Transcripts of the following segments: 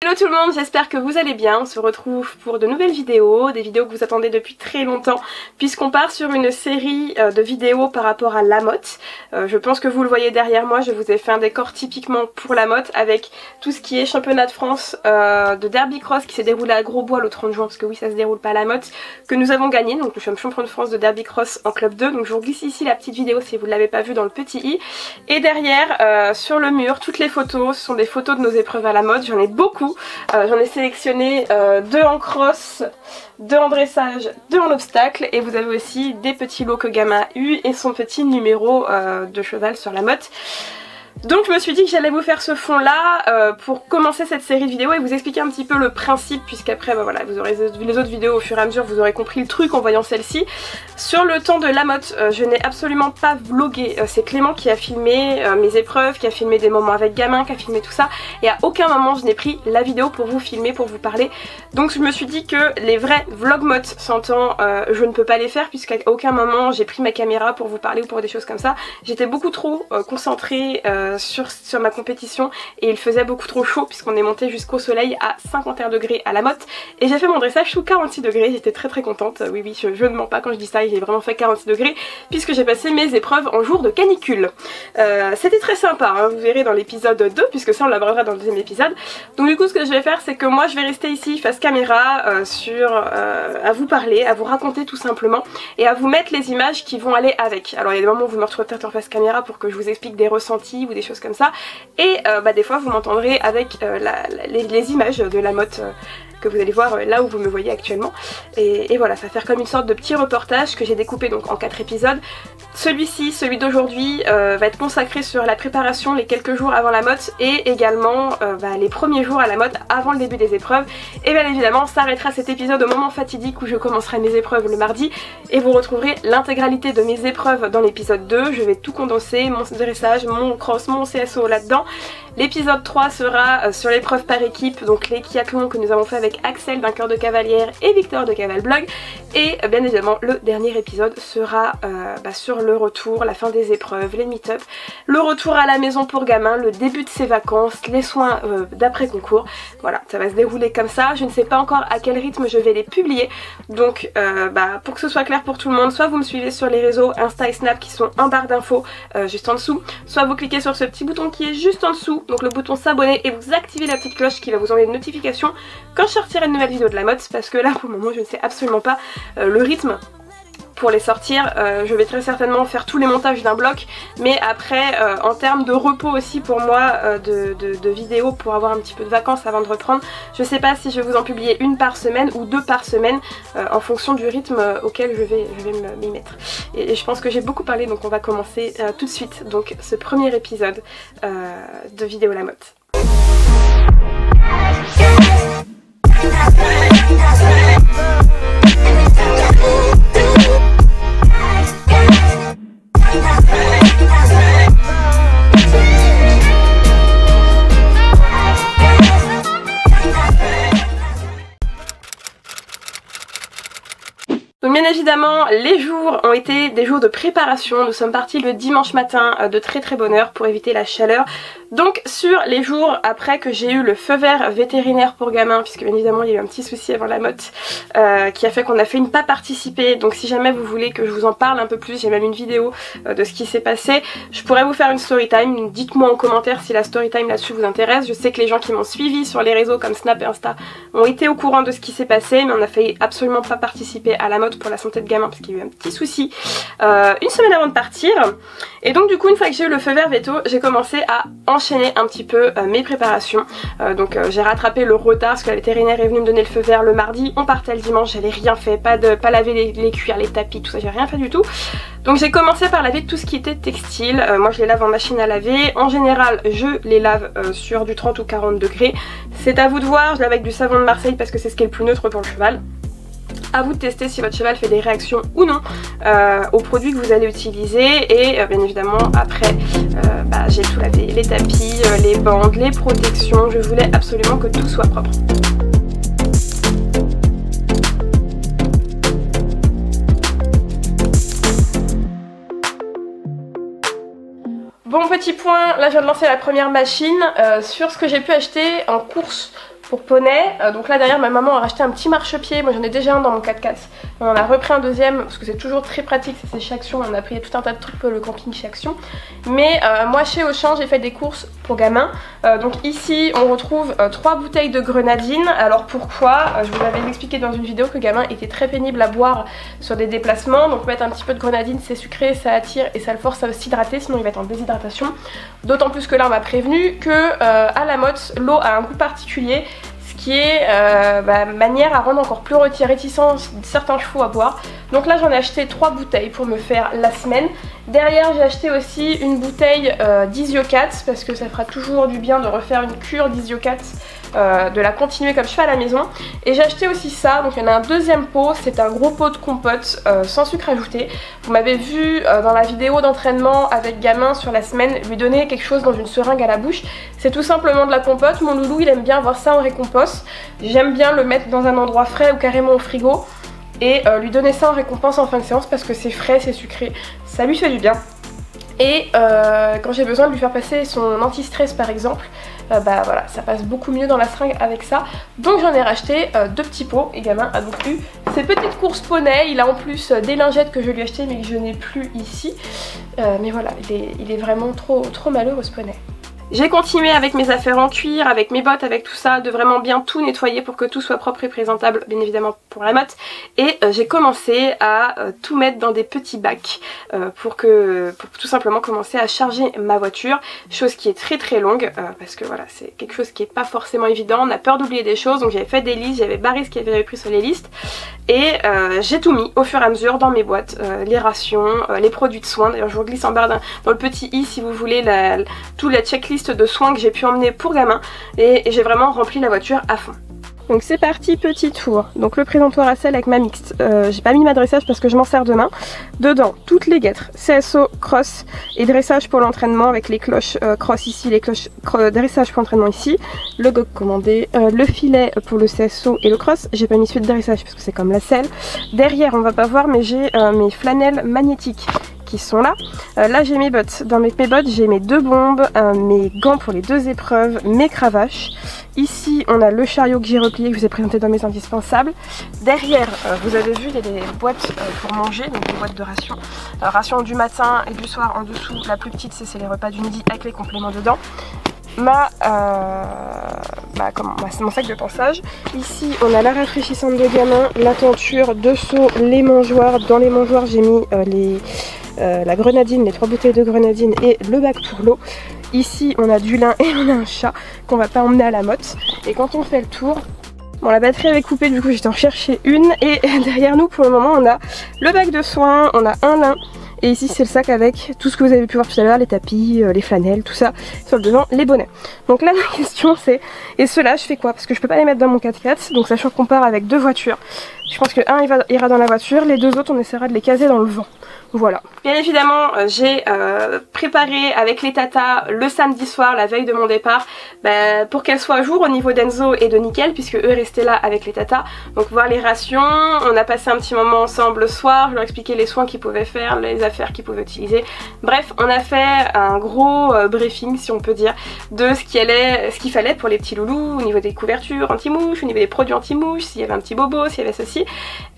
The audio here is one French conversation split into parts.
Hello tout le monde, j'espère que vous allez bien. On se retrouve pour de nouvelles vidéos, des vidéos que vous attendez depuis très longtemps, puisqu'on part sur une série de vidéos par rapport à Lamotte. Je pense que vous le voyez derrière moi, je vous ai fait un décor typiquement pour Lamotte avec tout ce qui est championnat de France de Derby Cross qui s'est déroulé à Grosbois le 30 juin, parce que oui ça se déroule pas à Lamotte, que nous avons gagné. Donc nous sommes champions de France de Derby Cross en club 2, donc je vous glisse ici la petite vidéo si vous ne l'avez pas vue dans le petit i. Et derrière, sur le mur, toutes les photos, ce sont des photos de nos épreuves à Lamotte, j'en ai beaucoup. J'en ai sélectionné 2 en cross, 2 en dressage, 2 en obstacle, et vous avez aussi des petits lots que Gamma a eu et son petit numéro de cheval sur Lamotte. Donc je me suis dit que j'allais vous faire ce fond là pour commencer cette série de vidéos et vous expliquer un petit peu le principe, puisqu'après bah voilà, vous aurez vu les autres vidéos au fur et à mesure, vous aurez compris le truc en voyant celle-ci. Sur le temps de Lamotte, je n'ai absolument pas vlogué, c'est Clément qui a filmé mes épreuves, qui a filmé des moments avec Gamin, qui a filmé tout ça, et à aucun moment je n'ai pris la vidéo pour vous filmer, pour vous parler. Donc je me suis dit que les vrais vlogmotes s'entend, je ne peux pas les faire, puisqu'à aucun moment j'ai pris ma caméra pour vous parler ou pour des choses comme ça. J'étais beaucoup trop concentrée sur ma compétition et il faisait beaucoup trop chaud puisqu'on est monté jusqu'au soleil à 51 degrés à Lamotte, et j'ai fait mon dressage sous 46 degrés, j'étais très contente, oui je ne mens pas quand je dis ça, j'ai vraiment fait 46 degrés puisque j'ai passé mes épreuves en jour de canicule. C'était très sympa, hein, vous verrez dans l'épisode 2 puisque ça on l'abordera dans le deuxième épisode. Donc du coup ce que je vais faire c'est que moi je vais rester ici face caméra à vous parler, à vous raconter tout simplement et à vous mettre les images qui vont aller avec. Alors il y a des moments où vous me retrouvez peut-être en face caméra pour que je vous explique des ressentis ou des choses comme ça, et des fois vous m'entendrez avec les images de Lamotte que vous allez voir là où vous me voyez actuellement, et voilà, ça va faire comme une sorte de petit reportage que j'ai découpé donc en 4 épisodes. Celui-ci, celui d'aujourd'hui, va être consacré sur la préparation les quelques jours avant Lamotte et également les premiers jours à Lamotte avant le début des épreuves, et bien évidemment s'arrêtera cet épisode au moment fatidique où je commencerai mes épreuves le mardi et vous retrouverez l'intégralité de mes épreuves dans l'épisode 2. Je vais tout condenser, mon dressage, mon cross, mon CSO là-dedans. L'épisode 3 sera sur l'épreuve par équipe, donc les kiathlons que nous avons fait avec Axel d'un Cœur de Cavalière et Victor de Cavalblog, et bien évidemment le dernier épisode sera sur le retour, la fin des épreuves, les meet-up, le retour à la maison pour Gamin, le début de ses vacances, les soins d'après concours. Voilà, ça va se dérouler comme ça. Je ne sais pas encore à quel rythme je vais les publier, donc pour que ce soit clair pour tout le monde, soit vous me suivez sur les réseaux Insta et Snap qui sont en barre d'infos juste en dessous, soit vous cliquez sur ce petit bouton qui est juste en dessous, donc le bouton s'abonner, et vous activez la petite cloche qui va vous envoyer une notification quand je sortirai une nouvelle vidéo de Lamotte, parce que là pour le moment je ne sais absolument pas le rythme pour les sortir. Je vais très certainement faire tous les montages d'un bloc, mais après en termes de repos aussi pour moi de vidéos, pour avoir un petit peu de vacances avant de reprendre, je sais pas si je vais vous en publier une par semaine ou 2 par semaine en fonction du rythme auquel je vais m'y mettre. Et je pense que j'ai beaucoup parlé, donc on va commencer tout de suite donc ce premier épisode de vidéo Lamotte. Donc bien évidemment les jours ont été des jours de préparation, nous sommes partis le dimanche matin de très bonne heure pour éviter la chaleur. Donc sur les jours après que j'ai eu le feu vert vétérinaire pour Gamin, puisque bien évidemment il y a eu un petit souci avant Lamotte qui a fait qu'on a fait une pas participée, donc si jamais vous voulez que je vous en parle un peu plus, j'ai même une vidéo de ce qui s'est passé, je pourrais vous faire une story time, dites-moi en commentaire si la story time là-dessus vous intéresse. Je sais que les gens qui m'ont suivi sur les réseaux comme Snap et Insta ont été au courant de ce qui s'est passé, mais on a failli absolument pas participer à Lamotte pour la santé de Gamin parce qu'il y a eu un petit souci une semaine avant de partir, et donc du coup une fois que j'ai eu le feu vert veto, j'ai commencé à enchaîner un petit peu mes préparations. Donc j'ai rattrapé le retard parce que la vétérinaire est venue me donner le feu vert le mardi, on partait le dimanche, j'avais rien fait, pas laver les cuirs, les tapis, tout ça, j'ai rien fait du tout. Donc j'ai commencé par laver tout ce qui était textile. Moi je les lave en machine à laver, en général je les lave sur du 30 ou 40 degrés, c'est à vous de voir, je lave avec du savon de Marseille parce que c'est ce qui est le plus neutre pour le cheval. À vous de tester si votre cheval fait des réactions ou non aux produits que vous allez utiliser, et bien évidemment après j'ai tout lavé, les tapis, les bandes, les protections, je voulais absolument que tout soit propre. Bon petit point, là je viens de lancer la première machine sur ce que j'ai pu acheter en course pour poney. Donc là derrière ma maman a racheté un petit marchepied, moi j'en ai déjà un dans mon 4x4. On en a repris un deuxième parce que c'est toujours très pratique, c'est chez Action, on a pris tout un tas de trucs pour le camping chez Action. Mais moi chez Auchan j'ai fait des courses pour gamins. Donc ici on retrouve 3 bouteilles de grenadine. Alors pourquoi je vous avais expliqué dans une vidéo que gamin était très pénible à boire sur des déplacements. Donc mettre un petit peu de grenadine c'est sucré, ça attire et ça le force à s'hydrater, sinon il va être en déshydratation. D'autant plus que là on m'a prévenu que à la motte l'eau a un goût particulier, ce qui est manière à rendre encore plus réticent certains chevaux à boire. Donc là j'en ai acheté 3 bouteilles pour me faire la semaine. Derrière j'ai acheté aussi une bouteille d'Isiocat parce que ça fera toujours du bien de refaire une cure d'Isiocat, de la continuer comme je fais à la maison. Et j'ai acheté aussi ça, donc il y en a un deuxième pot, c'est un gros pot de compote sans sucre ajouté. Vous m'avez vu dans la vidéo d'entraînement avec gamin sur la semaine lui donner quelque chose dans une seringue à la bouche. C'est tout simplement de la compote, mon loulou il aime bien avoir ça en récompense. J'aime bien le mettre dans un endroit frais ou carrément au frigo et lui donner ça en récompense en fin de séance parce que c'est frais, c'est sucré, ça lui fait du bien. Et quand j'ai besoin de lui faire passer son anti-stress par exemple, voilà, ça passe beaucoup mieux dans la seringue avec ça. Donc j'en ai racheté 2 petits pots et gamin a donc eu ses petites courses poney. Il a en plus des lingettes que je lui ai achetées mais que je n'ai plus ici. Mais voilà, il est vraiment trop malheureux ce poney. J'ai continué avec mes affaires en cuir, avec mes bottes, avec tout ça, de vraiment bien tout nettoyer pour que tout soit propre et présentable, bien évidemment pour la motte. Et j'ai commencé à tout mettre dans des petits bacs pour tout simplement commencer à charger ma voiture, chose qui est très longue parce que voilà, c'est quelque chose qui est pas forcément évident, on a peur d'oublier des choses, donc j'avais fait des listes, j'avais barré ce qu'il avait pris sur les listes et j'ai tout mis au fur et à mesure dans mes boîtes, les rations, les produits de soins. D'ailleurs je vous glisse en barre dans le petit i si vous voulez toute la checklist de soins que j'ai pu emmener pour gamin et j'ai vraiment rempli la voiture à fond. Donc c'est parti, petit tour. Donc le présentoir à selle avec ma mixte. J'ai pas mis ma dressage parce que je m'en sers demain. Dedans, toutes les guêtres, CSO, cross et dressage pour l'entraînement avec les cloches cross ici, les cloches dressage pour l'entraînement ici, le gog commandé, le filet pour le CSO et le cross. J'ai pas mis celui de dressage parce que c'est comme la selle. Derrière, on va pas voir, mais j'ai mes flanelles magnétiques qui sont là. Là j'ai mes bottes. Dans mes bottes j'ai mes 2 bombes, mes gants pour les 2 épreuves, mes cravaches. Ici on a le chariot que j'ai replié, que je vous ai présenté dans mes indispensables. Derrière vous avez vu il y a des boîtes pour manger, donc des boîtes de rations. Rations du matin et du soir en dessous. La plus petite c'est les repas du midi avec les compléments dedans. C'est mon sac de pansage. Ici on a la rafraîchissante de gamin, la tenture, 2 seaux, les mangeoires. Dans les mangeoires j'ai mis la grenadine, les 3 bouteilles de grenadine et le bac pour l'eau. Ici on a du lin et on a un chat qu'on va pas emmener à la motte. Et quand on fait le tour, bon la batterie avait coupé, du coup j'étais en chercher une. Et derrière nous pour le moment on a le bac de soins, on a un lin. Et ici c'est le sac avec tout ce que vous avez pu voir tout à l'heure, les tapis, les flanelles, tout ça sur le devant, les bonnets. Donc là ma question c'est, et ceux-là je fais quoi? Parce que je peux pas les mettre dans mon 4x4, donc sachant qu'on part avec 2 voitures, je pense que un ira dans la voiture, les 2 autres on essaiera de les caser dans le vent. Voilà. Bien évidemment j'ai préparé avec les tatas le samedi soir, la veille de mon départ, pour qu'elles soient à jour au niveau d'Enzo et de Nickel, puisque eux restaient là avec les tatas. Donc voir les rations, on a passé un petit moment ensemble le soir, je leur expliquais les soins qu'ils pouvaient faire, les affaires qu'ils pouvaient utiliser. Bref, on a fait un gros briefing si on peut dire de ce qu'il fallait pour les petits loulous au niveau des couvertures anti-mouches, au niveau des produits anti-mouches, s'il y avait un petit bobo, s'il y avait ceci.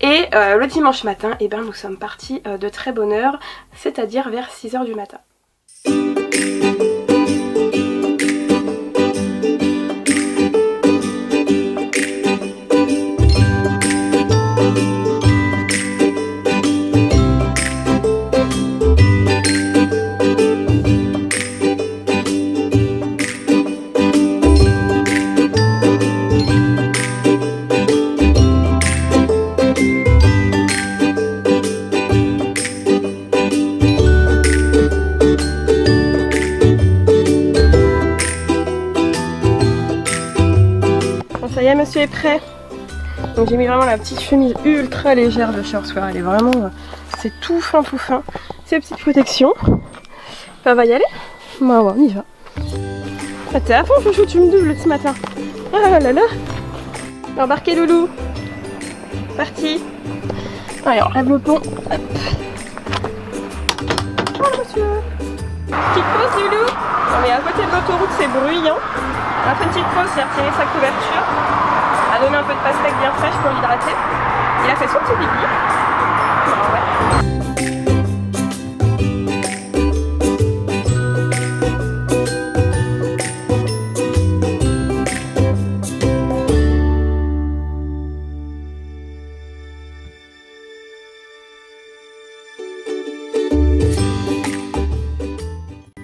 Et le dimanche matin, nous sommes partis de très bonne heure, c'est-à-dire vers 6 h du matin. Ça y est, monsieur est prêt. Donc j'ai mis vraiment la petite chemise ultra légère de Showerswear. Elle est vraiment, c'est tout fin tout fin. C'est la petite protection. Ça va y aller? Bah ouais, on y va. Ah, t'es à fond chouchou, tu me doubles ce matin. Ah là là. Embarquez loulou. Parti. Allez, on lève le pont. Hop. Oh monsieur. Petite pause loulou. On est à côté de l'autoroute, c'est bruyant. On a fait une petite pause, j'ai retiré sa couverture, a donné un peu de pastèque bien fraîche pour l'hydrater. Il a fait son petit pipi. Alors, ouais.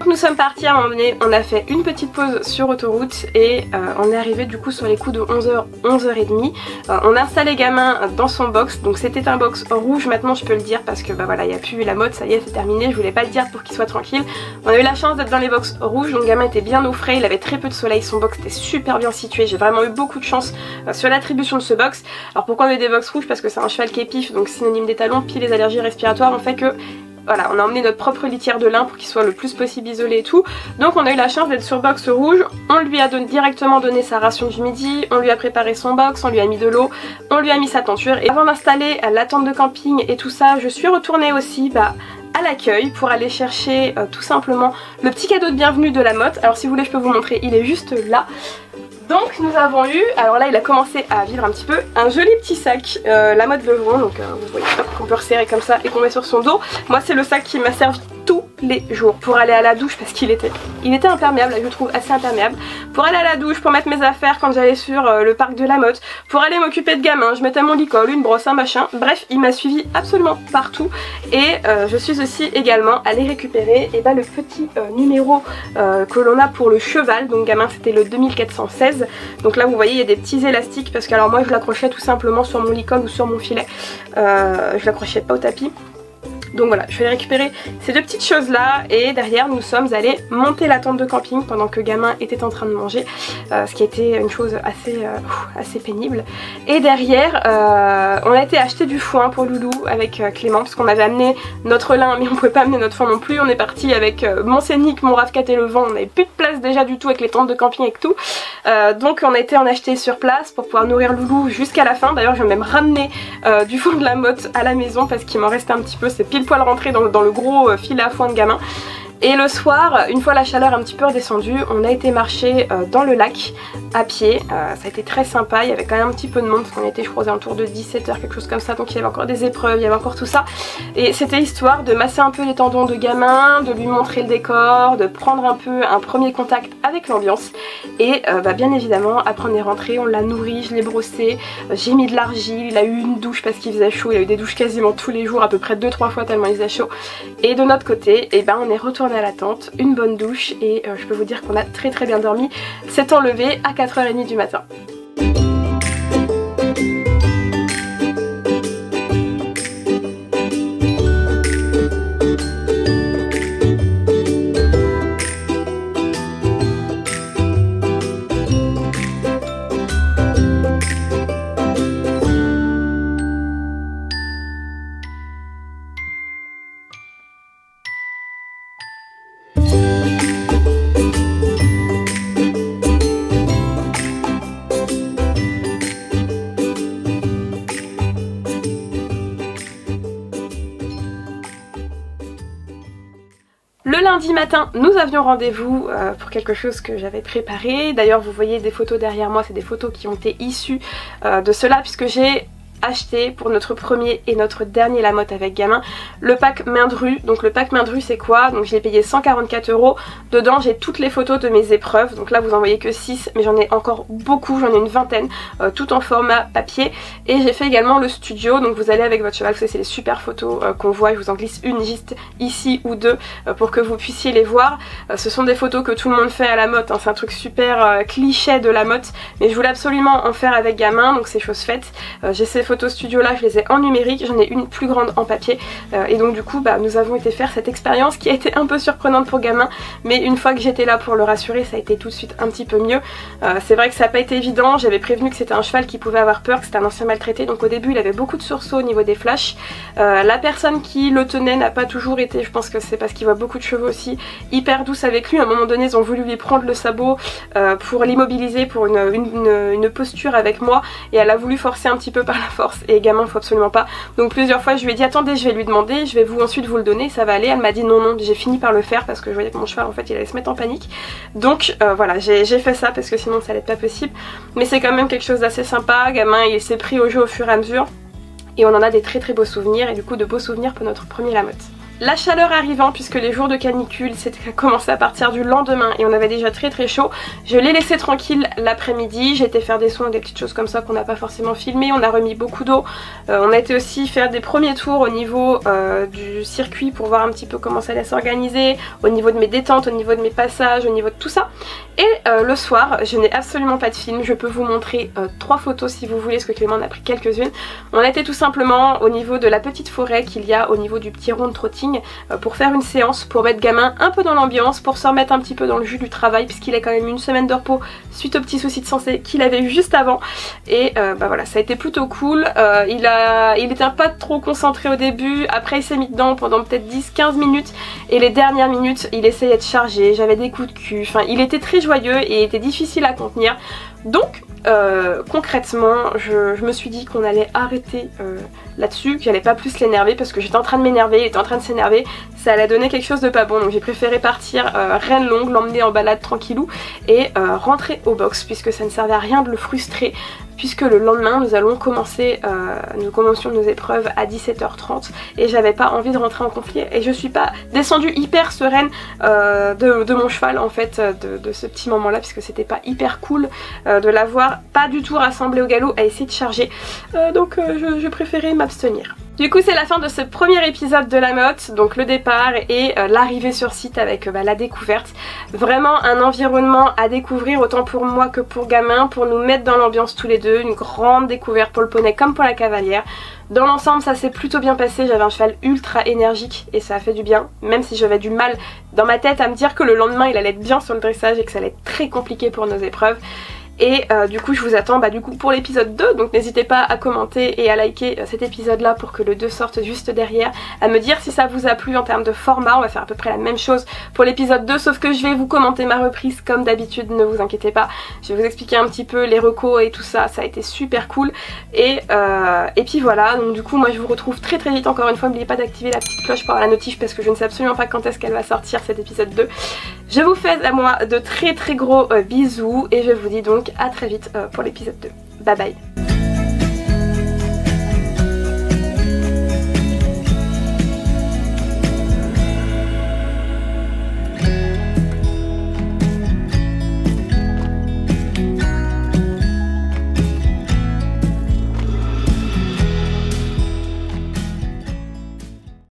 Nous sommes partis à un moment donné, on a fait une petite pause sur autoroute et on est arrivé du coup sur les coups de 11h, 11h30. On a installé gamin dans son box, donc c'était un box rouge maintenant je peux le dire parce que bah voilà il n'y a plus la mode, ça y est c'est terminé, je voulais pas le dire pour qu'il soit tranquille. On a eu la chance d'être dans les box rouges, donc gamin était bien au frais, il avait très peu de soleil, son box était super bien situé, j'ai vraiment eu beaucoup de chance sur l'attribution de ce box. Alors pourquoi on a eu des box rouges? Parce que c'est un cheval qui est pif, donc synonyme d'étalon, puis les allergies respiratoires ont fait que voilà, on a emmené notre propre litière de lin pour qu'il soit le plus possible isolé et tout. Donc on a eu la chance d'être sur box rouge. On lui a directement donné sa ration du midi, on lui a préparé son box, on lui a mis de l'eau, on lui a mis sa tenture. Et avant d'installer la tente de camping et tout ça, je suis retournée aussi à l'accueil pour aller chercher tout simplement le petit cadeau de bienvenue de la motte. Alors si vous voulez je peux vous montrer, il est juste là. Donc nous avons eu, alors là il a commencé à vivre un petit peu, un joli petit sac, la mode Levron, donc vous voyez qu'on peut resserrer comme ça et qu'on met sur son dos. Moi c'est le sac qui m'a servi tous les jours pour aller à la douche parce qu'il était imperméable, je trouve assez imperméable. Pour aller à la douche, pour mettre mes affaires quand j'allais sur le parc de la Motte, pour aller m'occuper de gamin, je mettais mon licol, une brosse, un machin, bref il m'a suivi absolument partout. Et je suis aussi également allée récupérer le petit numéro que l'on a pour le cheval, donc gamin c'était le 2416. Donc là vous voyez il y a des petits élastiques parce que alors moi je l'accrochais tout simplement sur mon licol ou sur mon filet, je l'accrochais pas au tapis. Donc voilà, je vais récupérer ces deux petites choses là et derrière nous sommes allés monter la tente de camping pendant que gamin était en train de manger, ce qui était une chose assez pénible. Et derrière on a été acheter du foin pour Loulou avec Clément parce qu'on avait amené notre lin mais on pouvait pas amener notre foin non plus. On est parti avec mon scénic, mon RAV4 et le vent, on n'avait plus de place déjà du tout avec les tentes de camping et tout. Donc on a été en acheter sur place pour pouvoir nourrir Loulou jusqu'à la fin. D'ailleurs je vais même ramener du foin de la motte à la maison parce qu'il m'en restait un petit peu, c'est pile poil rentré dans le gros filet à foin de gamin. Et le soir, une fois la chaleur un petit peu redescendue, on a été marcher dans le lac à pied. Ça a été très sympa, il y avait quand même un petit peu de monde parce qu'on était je crois aux alentours de 17h, quelque chose comme ça, donc il y avait encore des épreuves, il y avait encore tout ça. Et c'était histoire de masser un peu les tendons de gamin, de lui montrer le décor, de prendre un peu un premier contact avec l'ambiance. Et bien évidemment, après on est rentré, on l'a nourri, je l'ai brossé, j'ai mis de l'argile, il a eu une douche parce qu'il faisait chaud, il a eu des douches quasiment tous les jours, à peu près 2-3 fois tellement il faisait chaud. Et de notre côté, on est retourné à la tente, une bonne douche et je peux vous dire qu'on a très bien dormi, s'étant levé à 4h30 du matin. Le lundi matin, nous avions rendez-vous pour quelque chose que j'avais préparé. D'ailleurs, vous voyez des photos derrière moi, c'est des photos qui ont été issues de cela puisque j'ai acheté pour notre premier et notre dernier La Motte avec gamin le pack main de rue. Donc le pack main de rue c'est quoi? Donc je l'ai payé 144 €. Dedans j'ai toutes les photos de mes épreuves, donc là vous en voyez que 6 mais j'en ai encore beaucoup, j'en ai une vingtaine, tout en format papier. Et j'ai fait également le studio, donc vous allez avec votre cheval, c'est les super photos qu'on voit, je vous en glisse une juste ici ou deux pour que vous puissiez les voir. Ce sont des photos que tout le monde fait à la Motte, hein. C'est un truc super cliché de la Motte, mais je voulais absolument en faire avec gamin, donc c'est chose faite. J'ai ces photos studio là, je les ai en numérique, j'en ai une plus grande en papier et donc du coup nous avons été faire cette expérience qui a été un peu surprenante pour gamin, mais une fois que j'étais là pour le rassurer ça a été tout de suite un petit peu mieux. C'est vrai que ça n'a pas été évident, j'avais prévenu que c'était un cheval qui pouvait avoir peur, que c'était un ancien maltraité, donc au début il avait beaucoup de sursauts au niveau des flashs. La personne qui le tenait n'a pas toujours été, je pense que c'est parce qu'il voit beaucoup de chevaux aussi, hyper douce avec lui. À un moment donné ils ont voulu lui prendre le sabot pour l'immobiliser pour une posture avec moi et elle a voulu forcer un petit peu par la force et gamin faut absolument pas. Donc plusieurs fois je lui ai dit attendez, je vais lui demander, je vais ensuite vous le donner, ça va aller. Elle m'a dit non non, j'ai fini par le faire parce que je voyais que mon cheval en fait il allait se mettre en panique. Donc voilà, j'ai fait ça parce que sinon ça allait être pas possible. Mais c'est quand même quelque chose d'assez sympa, gamin il s'est pris au jeu au fur et à mesure. Et on en a des très très beaux souvenirs et du coup de beaux souvenirs pour notre premier Lamotte. La chaleur arrivant, puisque les jours de canicule c'était commencé à partir du lendemain et on avait déjà très très chaud, je l'ai laissé tranquille l'après-midi, j'ai été faire des soins, des petites choses comme ça qu'on n'a pas forcément filmé, on a remis beaucoup d'eau, on a été aussi faire des premiers tours au niveau du circuit pour voir un petit peu comment ça allait s'organiser, au niveau de mes détentes, au niveau de mes passages, au niveau de tout ça. Et le soir, je n'ai absolument pas de film, je peux vous montrer 3 photos si vous voulez, parce que Clément en a pris quelques-unes. On était tout simplement au niveau de la petite forêt qu'il y a au niveau du petit rond de trotting pour faire une séance, pour mettre gamin un peu dans l'ambiance, pour se remettre un petit peu dans le jus du travail, puisqu'il a quand même une semaine de repos suite aux petits soucis de santé qu'il avait eu juste avant. Et bah voilà, ça a été plutôt cool. Il était pas trop concentré au début, après il s'est mis dedans pendant peut-être 10-15 minutes et les dernières minutes il essayait de charger, j'avais des coups de cul, enfin il était très joyeux et était difficile à contenir. Donc concrètement je me suis dit qu'on allait arrêter là-dessus, que j'allais pas plus l'énerver parce que j'étais en train de m'énerver, il était en train de s'énerver, ça allait donner quelque chose de pas bon. Donc j'ai préféré partir reine longue, l'emmener en balade tranquillou et rentrer au box puisque ça ne servait à rien de le frustrer, puisque le lendemain nous allons commencer, nous commencions nos épreuves à 17h30 et j'avais pas envie de rentrer en conflit et je suis pas descendue hyper sereine de mon cheval en fait de ce petit moment là, puisque c'était pas hyper cool de l'avoir pas du tout rassemblé au galop à essayer de charger, donc je préférais m'abstenir. Du coup c'est la fin de ce premier épisode de Lamotte, donc le départ et l'arrivée sur site avec la découverte. Vraiment un environnement à découvrir autant pour moi que pour gamin, pour nous mettre dans l'ambiance tous les deux, une grande découverte pour le poney comme pour la cavalière. Dans l'ensemble ça s'est plutôt bien passé, j'avais un cheval ultra énergique et ça a fait du bien, même si j'avais du mal dans ma tête à me dire que le lendemain il allait être bien sur le dressage et que ça allait être très compliqué pour nos épreuves. Et du coup je vous attends du coup pour l'épisode 2, donc n'hésitez pas à commenter et à liker cet épisode là pour que le 2 sorte juste derrière, à me dire si ça vous a plu en termes de format. On va faire à peu près la même chose pour l'épisode 2 sauf que je vais vous commenter ma reprise comme d'habitude, ne vous inquiétez pas, je vais vous expliquer un petit peu les recos et tout ça, ça a été super cool. Et puis voilà, donc du coup moi je vous retrouve très très vite. Encore une fois n'oubliez pas d'activer la petite cloche pour avoir la notif parce que je ne sais absolument pas quand est-ce qu'elle va sortir cet épisode 2. Je vous fais à moi de très très gros bisous et je vous dis donc à très vite pour l'épisode 2. Bye bye.